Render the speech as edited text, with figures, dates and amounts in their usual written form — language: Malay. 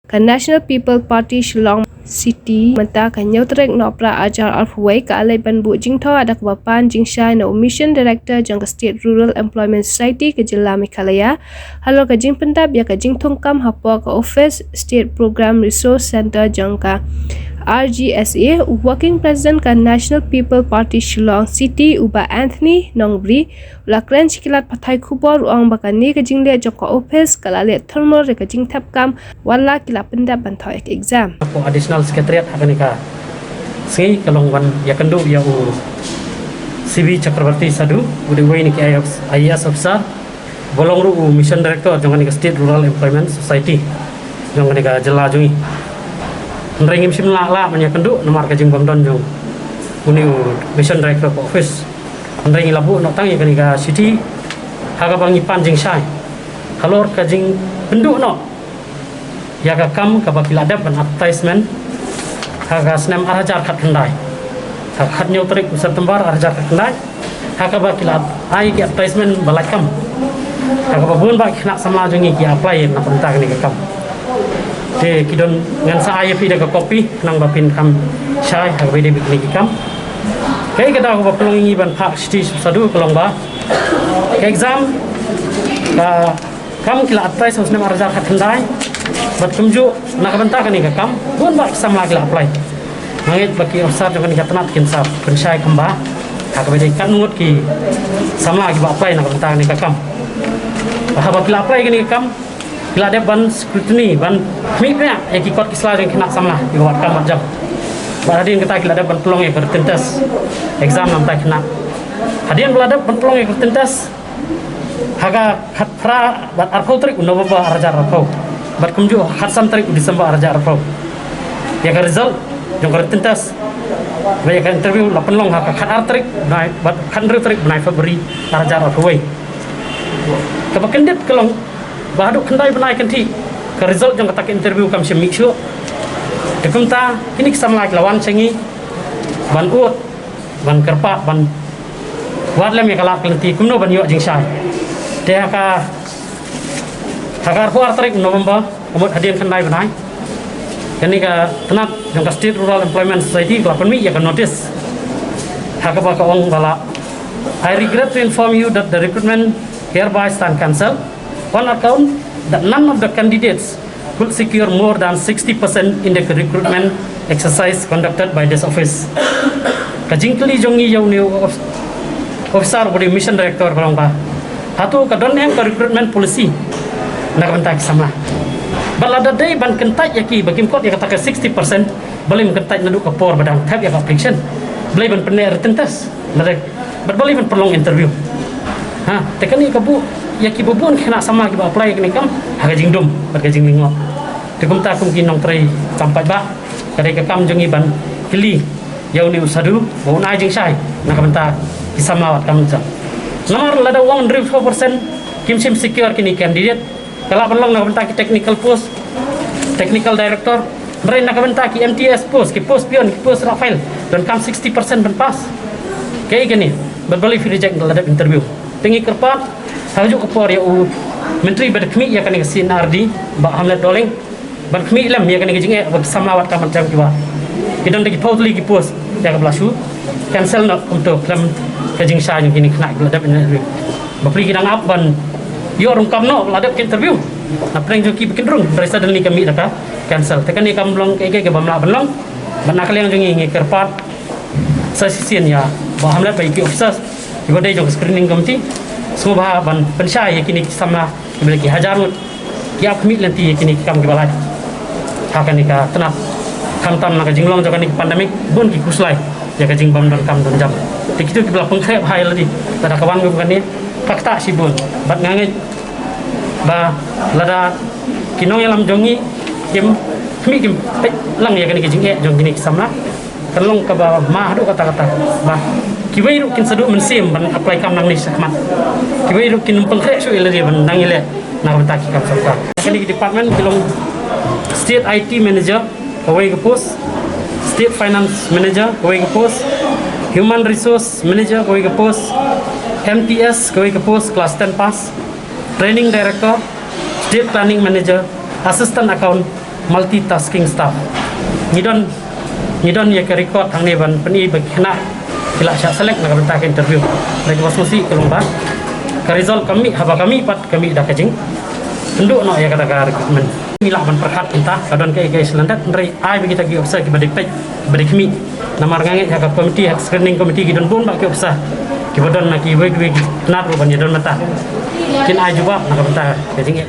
Ka National People Party Shillong City menta ka nyautrek no pra ajar alfuwai ka alai ban bu jingtho adak bapan jingshai no mission director jang ka State Rural Employment Society ke Jilla Meghalaya halo ka jing pendap ya ka jingthong kam hapo ka office State Program Resource Center jang ka RGSA Working President ka National People Party Shillong City uba Anthony Nongbri lakren chikilat pathai khubor ong bakani ka jingle joko office kalale thermal re ka jingthap kam wala kila pendap banthau ek exam Aku additional secretariat hakanika singi kalong wan yakandu ya u CV Chakrabarti Sadu udi wei ni IAS officer bolong ru u mission director jongani ka State Rural Employment Society jongani ka Jilla jungi nrengim simla la manya kendu nomor ka jing bamdon jong uni u mission director ko office nrengi labu no tang yakani ka city haga bangi panjing sai halor ka jing pendu no ya ka kam ka bakil adab ban advertisement haga snem arajar khat khandai ha khat nyau tarik usar tembar arajar khat khandai haga bakil ai ki advertisement balai kam haga babun ba khna sama jongi ki apply na pentang ni ka kam te kidon ngan sa ai fi daga copy nang bapin kam sai haga bede bikni ki kam kai kada ko bapulong ngi ban phak city sadu kolong ba exam ka kam kila advertise usnem arajar khat khandai bat kumju nak benta kan ni kam pun bak sama lagi apply mangit baki officer jangan dikatakan kin sab pensai kamba hak bede kan ngut ki sama lagi bak apply nak benta ni kam bah bak apply kan ni kam bila ada ban scrutiny ban miknya ki kot kisla jeng kena sama di buat kam jam baradin kita kila ada ban pelong e bertentas exam nam tak kena hadian bila ada ban pelong e bertentas haga khat pra bat arpau trik unobaba arajar arpau bat kumju khat sam tarik Desember arajar arpau ya ka result jong ka tentas baya ka interview la penlong ha khat artrik nai bat khan tarik nai February arajar arpau ka bakendit kelong bahadu khandai banai kanti ka result jong ka tak interview kam sim mixu dekumta kini sam lak lawan cengi ban ut ban kerpa ban wadlem ya kalak lenti kumno ban yo jing sai te ka Hagar puar tarik November, umut hadian kandai benai. Kini ka tenat yang ka State Rural Employment Society kelapan mi ya ka notice. Hakapa ka ong bala. I regret to inform you that the recruitment hereby stand cancelled on account that none of the candidates could secure more than 60% in the recruitment exercise conducted by this office. Kajingkeli jongi yau ni officer body mission director kalong ka. Hatu ka don yang ka recruitment policy. Nak bentak sama. Balada day ban kentai yaki bagim kot ya katakan 60% boleh kentai nadu ke por badang tab ya application. Boleh ban pener tentas. Nadek boleh ban perlong interview. Ha, tekan ni kabu yaki bubun kena sama ki apply kini kam haga jingdum baga jinglingo. Tekum ta kum kinong trai sampai ba kadai ka kam jongi ban kili yau ni usadu bau na jing sai nak bentak kisama wat kam jam. Nomor lada wang 4% kim sim secure kini candidate kalau belum nak bentak technical post, technical director, mereka nak bentak MTS post, ki post pion, ki post Rafael, dan kam 60% ben pas. Kayak gini, berbalik reject dalam interview. Tinggi kerpat, hajuk kepor ya menteri berkemi ya kan kasi Nardi, Mbak Hamlet Doleng, berkemi lam ya kan kasi sama awak kam macam kiwa. Kita nak post lagi post, ya ke belasu, cancel nak untuk lam kajing saya yang kini kena dalam interview. Bapri kita ngap ban yo orang kam no ladap interview na preng joki bikin rung berisa dan ni kami dah cancel tekan ni kam belum ke bamla belum bana kalian jongi ngi kerpat sasisian ya ba hamla pai ki officers ibo dai jong screening committee semua ban pensai kini sama memiliki hajar ki ap mi lanti kini kam ki balai hakan ni ka tenap kam tam na ka jinglong jokan ni pandemik bun ki kuslai ya ka jing bam don kam don jam tikitu ki bela pengkhep hai lagi tada kawan bukan ni fakta sibun bat ngangai ba lada kinong yalam jongi kim lang ya kini kijing jong kini samla kalong ka ba ma hadu kata-kata ba kiwai ru kin sadu mensim ban apply kam nang ni sakmat kiwai ru kin pengkhek su ile ban nang ile na bata ki kam sakta kini department kilong state IT manager kawai ke post state finance manager kawai ke post human resource manager kawai ke post MTS kawai ke post kelas 10 pass training director state planning manager assistant account multitasking staff. Ngidon ya ke record hang ni ban peni bagi kena kila syak select nak bentah ke interview. Lagi wasmusi ke lomba. Ka result kami haba kami pat kami dah kajing. Tunduk no ya kata ka recruitment. Mila ban perkat entah kadon ke guys landat ndai ai bagi tagi officer ke badek pej badek kami. Namar ngange ya ka komiti screening komiti gidon pun bak ke officer. Ki bodon nak ki we nat ro ban yadon mata. Kin ai jubab nak bentah kajing ya.